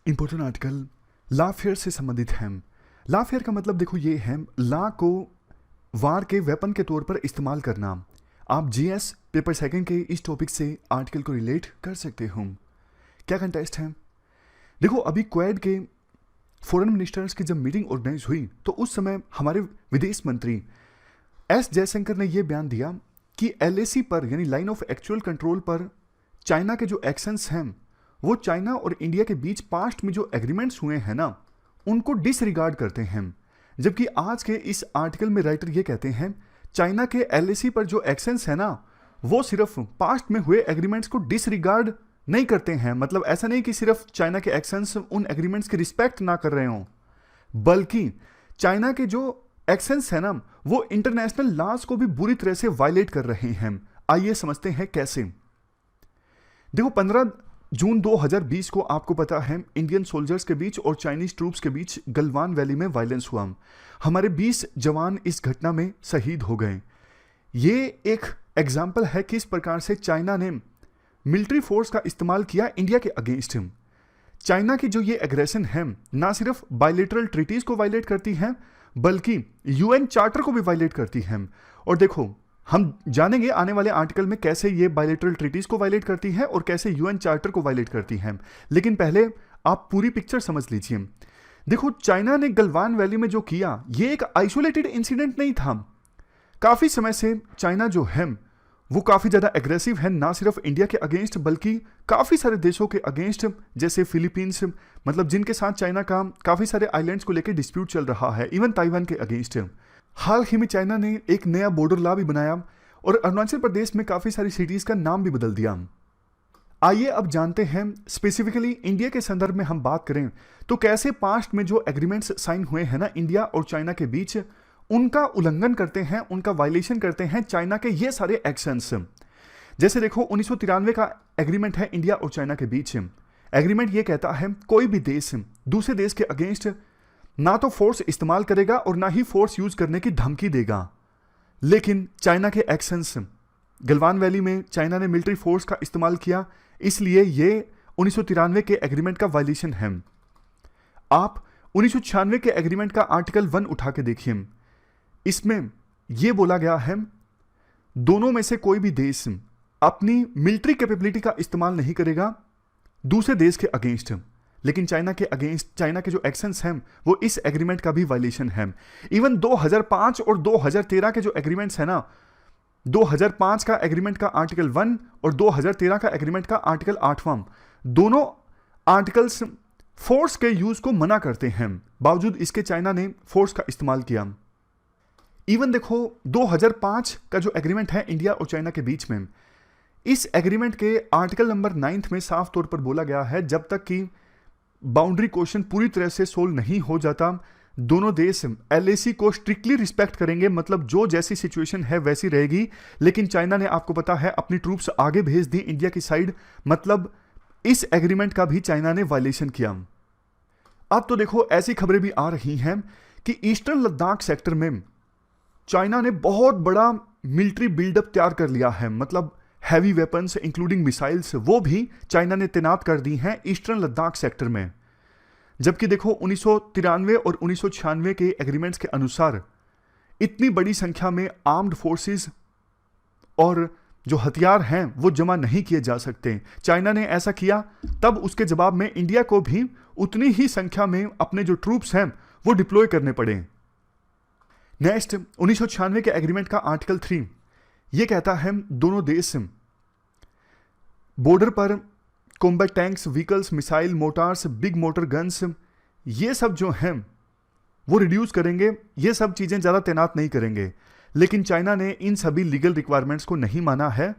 Important article law fair से संबंधित है। लॉ फेयर का मतलब देखो ये है लॉ को वार के वेपन के तौर पर इस्तेमाल करना। आप जीएस पेपर सेकंड के इस टॉपिक से आर्टिकल को रिलेट कर सकते हो। क्या कंटेस्ट है? देखो अभी क्वेड के फॉरेन मिनिस्टर्स की जब मीटिंग ऑर्गेनाइज हुई तो उस समय हमारे विदेश मंत्री एस जयशंकर ने यह बयान दिया कि एलएसी पर यानी लाइन ऑफ एक्चुअल कंट्रोल पर चाइना के जो एक्शंस हैं वो चाइना और इंडिया के बीच पास्ट में जो एग्रीमेंट्स हुए हैं ना उनको डिसरिगार्ड करते हैं। जबकि आज के इस आर्टिकल में राइटर ये कहते हैं चाइना के एलएसी पर जो एक्शंस है ना वो सिर्फ पास्ट में हुए एग्रीमेंट्स को डिसरिगार्ड नहीं करते हैं। मतलब ऐसा नहीं कि सिर्फ चाइना के एक्शंस उन एग्रीमेंट्स की रिस्पेक्ट ना कर रहे हों, बल्कि चाइना के जो एक्शंस है ना वो इंटरनेशनल लॉज को भी बुरी तरह से वायलेट कर रहे हैं। आइए समझते हैं कैसे। देखो 15 जून 2020 को आपको पता है इंडियन सोल्जर्स के बीच और चाइनीज ट्रूप्स के बीच गलवान वैली में वायलेंस हुआ। हमारे 20 जवान इस घटना में शहीद हो गए। ये एक एग्जाम्पल है किस प्रकार से चाइना ने मिलिट्री फोर्स का इस्तेमाल किया इंडिया के अगेंस्ट। चाइना की जो ये एग्रेशन है ना सिर्फ बायलेटरल ट्रीटीज को वायलेट करती है बल्कि यूएन चार्टर को भी वायलेट करती है। और देखो हम जानेंगे आने वाले आर्टिकल में कैसे ये बायलेटरल ट्रीटीज को वायलेट करती है और कैसे यूएन चार्टर को वायलेट करती है। लेकिन पहले आप पूरी पिक्चर समझ लीजिए। देखो चाइना ने गलवान वैली में जो किया ये एक आइसोलेटेड इंसिडेंट नहीं था। काफी समय से चाइना जो है वो काफी ज्यादा एग्रेसिव है, ना सिर्फ इंडिया के अगेंस्ट बल्कि काफी सारे देशों के अगेंस्ट, जैसे फिलीपींस, मतलब जिनके साथ चाइना का काफी सारे आइलैंड्स को लेकर डिस्प्यूट चल रहा है, इवन ताइवान के अगेंस्ट। हाल ही में चाइना ने एक नया बॉर्डर लॉ भी बनाया और अरुणाचल प्रदेश में काफी सारी सिटीज का नाम भी बदल दिया। आइए अब जानते हैं स्पेसिफिकली इंडिया के संदर्भ में हम बात करें तो कैसे पास्ट में जो एग्रीमेंट्स साइन हुए हैं ना इंडिया और चाइना के बीच उनका उल्लंघन करते हैं, उनका वायलेशन करते हैं चाइना के ये सारे एक्शंस। जैसे देखो 1993 का एग्रीमेंट है इंडिया और चाइना के बीच। एग्रीमेंट ये कहता है कोई भी देश दूसरे देश के अगेंस्ट ना तो फोर्स इस्तेमाल करेगा और ना ही फोर्स यूज करने की धमकी देगा। लेकिन चाइना के एक्शंस, गलवान वैली में चाइना ने मिलिट्री फोर्स का इस्तेमाल किया, इसलिए ये 1993 के एग्रीमेंट का वायलेशन है। आप 1996 के एग्रीमेंट का आर्टिकल 1 उठा के देखिए। इसमें यह बोला गया है दोनों में से कोई भी देश अपनी मिलिट्री कैपेबिलिटी का इस्तेमाल नहीं करेगा दूसरे देश के अगेंस्ट। लेकिन चाइना के अगेंस्ट चाइना के जो एक्शंस हैं वो इस एग्रीमेंट का भी वायलेशन है। इवन 2005 और 2013 के जो एग्रीमेंट्स है ना, 2005 का एग्रीमेंट का आर्टिकल 1 और 2013 का एग्रीमेंट का आर्टिकल 8वां, दोनों आर्टिकल्स फोर्स के यूज को मना करते हैं। बावजूद इसके चाइना ने फोर्स का इस्तेमाल किया। इवन देखो 2005 का जो एग्रीमेंट है इंडिया और चाइना के बीच में, इस एग्रीमेंट के आर्टिकल नंबर 9 में साफ तौर पर बोला गया है जब तक कि बाउंड्री क्वेश्चन पूरी तरह से सोल्व नहीं हो जाता दोनों देश एलएसी को स्ट्रिक्टली रिस्पेक्ट करेंगे। मतलब जो जैसी सिचुएशन है वैसी रहेगी। लेकिन चाइना ने आपको पता है अपनी ट्रूप्स आगे भेज दी इंडिया की साइड, मतलब इस एग्रीमेंट का भी चाइना ने वायलेशन किया। अब तो देखो ऐसी खबरें भी आ रही हैं कि ईस्टर्न लद्दाख सेक्टर में चाइना ने बहुत बड़ा मिलिट्री बिल्डअप तैयार कर लिया है। मतलब हैवी वेपन्स इंक्लूडिंग मिसाइल्स वो भी चाइना ने तैनात कर दी हैं ईस्टर्न लद्दाख सेक्टर में। जबकि देखो 1993 और 1996 के एग्रीमेंट्स के अनुसार इतनी बड़ी संख्या में आर्म्ड फोर्सेस और जो हथियार हैं वो जमा नहीं किए जा सकते। चाइना ने ऐसा किया, तब उसके जवाब में इंडिया को भी उतनी ही संख्या में अपने जो ट्रूप्स हैं वो डिप्लॉय करने पड़े। नेक्स्ट 1996 के एग्रीमेंट का आर्टिकल 3 ये कहता है दोनों देश बॉर्डर पर combat tanks, vehicles, missile, motors, big motor guns ये सब जो हैं वो रिड्यूस करेंगे, ये सब चीजें ज्यादा तैनात नहीं करेंगे। लेकिन चाइना ने इन सभी लीगल रिक्वायरमेंट्स को नहीं माना है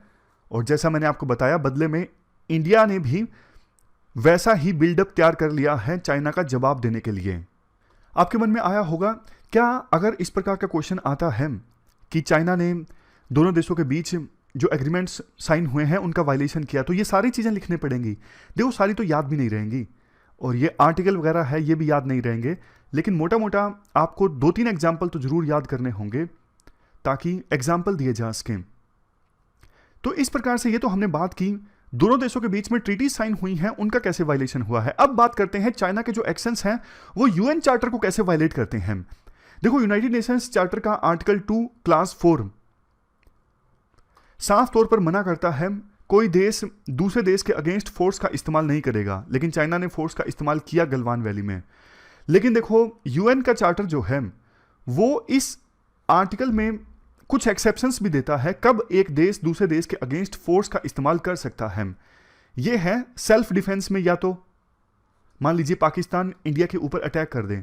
और जैसा मैंने आपको बताया बदले में इंडिया ने भी वैसा ही बिल्डअप तैयार कर लिया है चाइना का जवाब देने के लिए। आपके मन में आया होगा क्या अगर इस प्रकार का क्वेश्चन आता है कि चाइना ने दोनों देशों के बीच जो एग्रीमेंट्स साइन हुए हैं उनका वायलेशन किया तो ये सारी चीजें लिखने पड़ेंगी। देखो सारी तो याद भी नहीं रहेंगी और ये आर्टिकल वगैरह है ये भी याद नहीं रहेंगे, लेकिन मोटा मोटा आपको 2-3 एग्जाम्पल तो जरूर याद करने होंगे ताकि एग्जाम्पल दिए जा सकें। तो इस प्रकार से ये तो हमने बात की दोनों देशों के बीच में ट्रीटी साइन हुई हैं, उनका कैसे वायलेशन हुआ है। अब बात करते हैं चाइना के जो एक्शंस हैं वो यूएन चार्टर को कैसे वायलेट करते हैं। देखो, यूनाइटेड नेशंस चार्टर का आर्टिकल 2 क्लास 4 साफ तौर पर मना करता है कोई देश दूसरे देश के अगेंस्ट फोर्स का इस्तेमाल नहीं करेगा, लेकिन चाइना ने फोर्स का इस्तेमाल किया गलवान वैली में। लेकिन देखो, यूएन का चार्टर जो है वो इस आर्टिकल में कुछ एक्सेप्शंस भी देता है कब एक देश दूसरे देश के अगेंस्ट फोर्स का इस्तेमाल कर सकता है। यह है सेल्फ डिफेंस में, या तो मान लीजिए पाकिस्तान इंडिया के ऊपर अटैक कर दे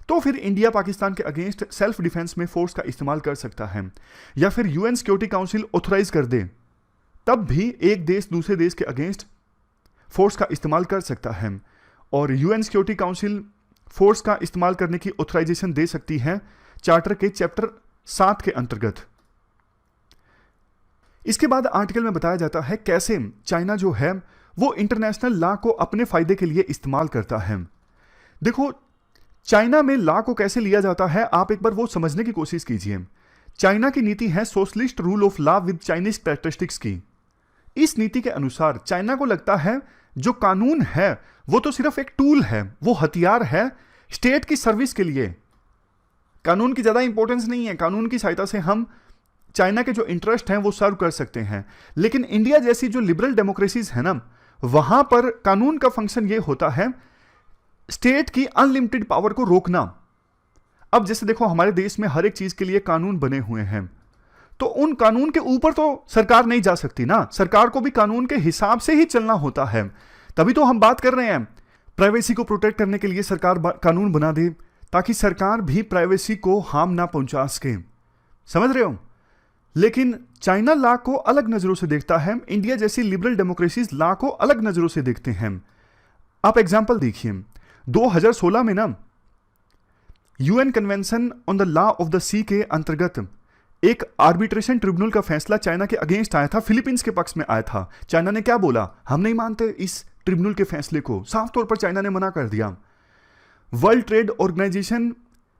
तो फिर इंडिया पाकिस्तान के अगेंस्ट सेल्फ डिफेंस में फोर्स का इस्तेमाल कर सकता है, या फिर यूएन सिक्योरिटी काउंसिल ऑथोराइज कर दे तब भी एक देश दूसरे देश के अगेंस्ट फोर्स का इस्तेमाल कर सकता है। और यूएन सिक्योरिटी काउंसिल फोर्स का इस्तेमाल करने की ऑथराइजेशन दे सकती है चार्टर के चैप्टर 7 के अंतर्गत। इसके बाद आर्टिकल में बताया जाता है कैसे चाइना जो है वो इंटरनेशनल लॉ को अपने फायदे के लिए इस्तेमाल करता है। देखो, चाइना में लॉ को कैसे लिया जाता है, आप एक बार वो समझने की कोशिश कीजिए। चाइना की नीति है socialist rule of law with Chinese characteristics की। इस नीति के अनुसार चाइना को लगता है जो कानून है वो तो सिर्फ एक टूल है, वो हथियार है स्टेट की सर्विस के लिए। कानून की ज्यादा इंपॉर्टेंस नहीं है, कानून की सहायता से हम चाइना के जो इंटरेस्ट हैं वो सर्व कर सकते हैं। लेकिन इंडिया जैसी जो लिबरल डेमोक्रेसीज है ना, वहां पर कानून का फंक्शन ये होता है स्टेट की अनलिमिटेड पावर को रोकना। अब जैसे देखो, हमारे देश में हर एक चीज के लिए कानून बने हुए हैं, तो उन कानून के ऊपर तो सरकार नहीं जा सकती ना, सरकार को भी कानून के हिसाब से ही चलना होता है। तभी तो हम बात कर रहे हैं प्राइवेसी को प्रोटेक्ट करने के लिए सरकार कानून बना दे ताकि सरकार भी प्राइवेसी को हार्म ना पहुंचा सके, समझ रहे हो। लेकिन चाइना लॉ को अलग नजरों से देखता है, इंडिया जैसी लिबरल डेमोक्रेसीज लॉ को अलग नजरों से देखते हैं। आप एग्जांपल देखिए, 2016 में ना UN convention on the law of the sea के अंतर्गत एक आर्बिट्रेशन ट्रिब्यूनल का फैसला चाइना के अगेंस्ट आया था, फिलीपींस के पक्ष में आया था। चाइना ने क्या बोला, हम नहीं मानते इस ट्रिब्यूनल के फैसले को, साफ तौर पर चाइना ने मना कर दिया। वर्ल्ड ट्रेड ऑर्गेनाइजेशन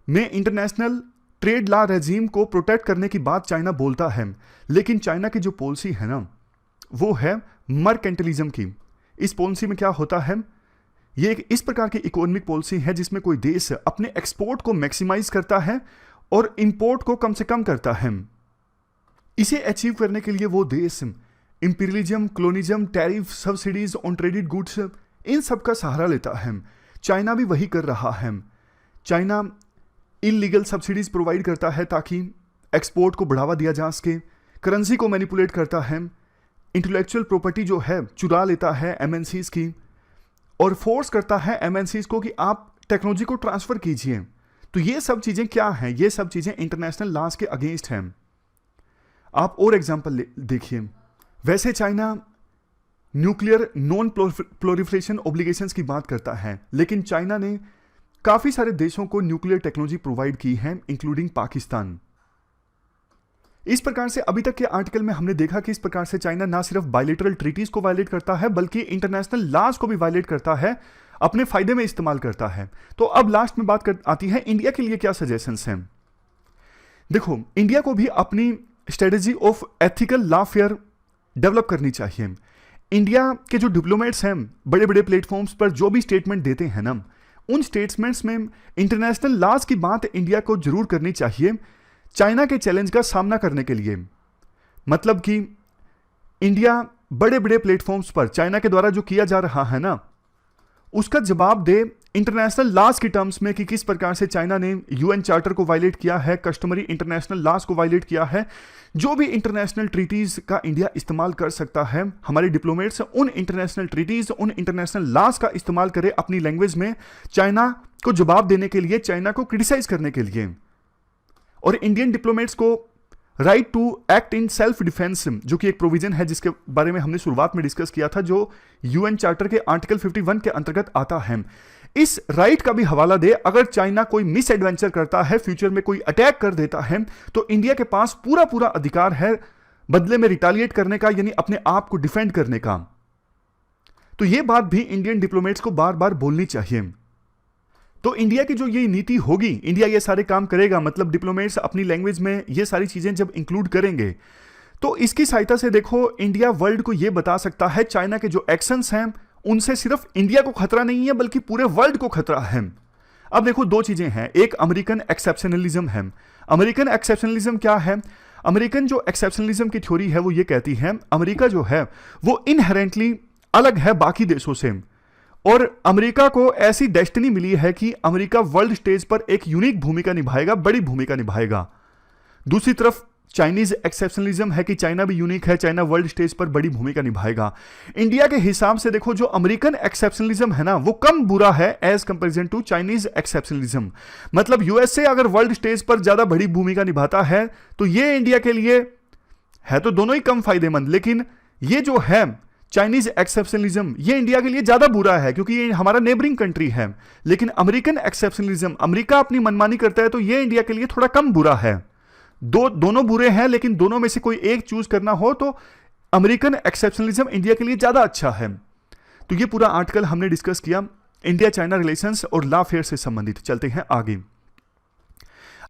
में इंटरनेशनल ट्रेड लॉ रेजीम को प्रोटेक्ट करने की बात चाइना बोलता है, लेकिन चाइना की जो पॉलिसी है ना वो है मर्केंटलिज्म की। इस पॉलिसी में क्या होता है, ये एक इस प्रकार की इकोनॉमिक पॉलिसी है जिसमें कोई देश अपने एक्सपोर्ट को मैक्सिमाइज करता है और इंपोर्ट को कम से कम करता है। इसे अचीव करने के लिए वो देश imperialism, colonialism, tariff, subsidies on traded goods, इन सब का सहारा लेता है। चाइना भी वही कर रहा है। चाइना इलीगल सब्सिडीज प्रोवाइड करता है ताकि एक्सपोर्ट को बढ़ावा दिया जा सके, करेंसी को मैनिपुलेट करता है, इंटेलेक्चुअल प्रॉपर्टी जो है चुरा लेता है एमएनसीज की, और फोर्स करता है एमएनसीज को कि आप टेक्नोलॉजी को ट्रांसफर कीजिए। तो ये सब चीजें क्या हैं, ये सब चीजें इंटरनेशनल लॉज के अगेंस्ट हैं। आप और एग्जांपल देखिए, वैसे China nuclear non proliferation obligations की बात करता है, लेकिन चाइना ने काफी सारे देशों को न्यूक्लियर टेक्नोलॉजी प्रोवाइड की है, इंक्लूडिंग पाकिस्तान। इस प्रकार से अभी तक के आर्टिकल में हमने देखा कि इस प्रकार से चाइना ना सिर्फ बायलैटरल ट्रीटीज को वायलेट करता है बल्कि इंटरनेशनल लॉज को भी वायलेट करता है, अपने फायदे में इस्तेमाल करता है। तो अब लास्ट में बात आती है इंडिया के लिए क्या सजेशंस हैं। देखो, इंडिया को भी अपनी strategy of ethical Lawfare develop करनी चाहिए। इंडिया के जो डिप्लोमेट्स हैं बड़े बड़े प्लेटफॉर्म्स पर जो भी स्टेटमेंट देते हैं ना, उन स्टेटमेंट्स में इंटरनेशनल लॉज की बात इंडिया को जरूर करनी चाहिए चाइना के चैलेंज का सामना करने के लिए। मतलब कि इंडिया बड़े बड़े प्लेटफॉर्म्स पर चाइना के द्वारा जो किया जा रहा है ना, उसका जवाब दे इंटरनेशनल लॉज की टर्म्स में कि किस प्रकार से चाइना ने यूएन चार्टर को वायलेट किया है, कस्टमरी इंटरनेशनल लॉज को वायलेट किया है। जो भी इंटरनेशनल ट्रीटीज का इंडिया इस्तेमाल कर सकता है, हमारे डिप्लोमेट्स उन इंटरनेशनल ट्रीटीज, उन इंटरनेशनल लॉज का इस्तेमाल करे अपनी लैंग्वेज में, चाइना को जवाब देने के लिए, चाइना को क्रिटिसाइज करने के लिए। और इंडियन डिप्लोमेट्स को right to act in self defence, जो कि एक प्रोविजन है जिसके बारे में हमने शुरुआत में डिस्कस किया था, जो यूएन चार्टर के आर्टिकल 51 के अंतर्गत आता है। इस राइट का भी हवाला दे। अगर चाइना कोई मिस एडवेंचर करता है, फ्यूचर में कोई अटैक कर देता है, तो इंडिया के पास पूरा पूरा अधिकार है बदले में रिटालिएट करने का, यानी अपने आप को डिफेंड करने का। तो यह बात भी इंडियन डिप्लोमेट्स को बार बार बोलनी चाहिए। तो इंडिया की जो ये नीति होगी, इंडिया ये सारे काम करेगा, मतलब डिप्लोमेट्स अपनी लैंग्वेज में ये सारी चीजें जब इंक्लूड करेंगे, तो इसकी सहायता से देखो इंडिया वर्ल्ड को यह बता सकता है चाइना के जो एक्शंस हैं उनसे सिर्फ इंडिया को खतरा नहीं है बल्कि पूरे वर्ल्ड को खतरा है। अब देखो दो चीजें हैं, एक अमेरिकन एक्सेप्शनलिज्म है। अमेरिकन एक्सेप्शनलिज्म क्या है? अमेरिकन जो एक्सेप्शनलिज्म की थ्योरी है वो ये कहती है अमेरिका जो है वो इनहेरेंटली अलग है बाकी देशों से, और अमेरिका को ऐसी डेस्टिनी मिली है कि अमेरिका वर्ल्ड स्टेज पर एक यूनिक भूमिका निभाएगा, बड़ी भूमिका निभाएगा। दूसरी तरफ चाइनीज एक्सेप्शनलिज्म है कि चाइना भी यूनिक है, चाइना वर्ल्ड स्टेज पर बड़ी भूमिका निभाएगा। इंडिया के हिसाब से देखो जो अमेरिकन एक्सेप्शनलिज्म है ना वो कम बुरा है as comparison to Chinese exceptionalism. मतलब यूएसए अगर वर्ल्ड स्टेज पर ज्यादा बड़ी भूमिका निभाता है तो ये इंडिया के लिए है तो दोनों ही कम फायदेमंद, लेकिन ये जो है चाइनीज एक्सेप्शनलिज्म ये इंडिया के लिए ज्यादा बुरा है क्योंकि ये हमारा नेबरिंग कंट्री है। लेकिन अमेरिकन एक्सेप्शनलिज्म, अमेरिका अपनी मनमानी करता है तो ये इंडिया के लिए थोड़ा कम बुरा है। दोनों बुरे हैं, लेकिन दोनों में से कोई एक चूज करना हो तो अमेरिकन एक्सेप्शनलिज्म इंडिया के लिए ज्यादा अच्छा है। तो ये पूरा आर्टिकल हमने डिस्कस किया इंडिया चाइना रिलेशंस और लॉ फेयर से संबंधित। चलते हैं आगे।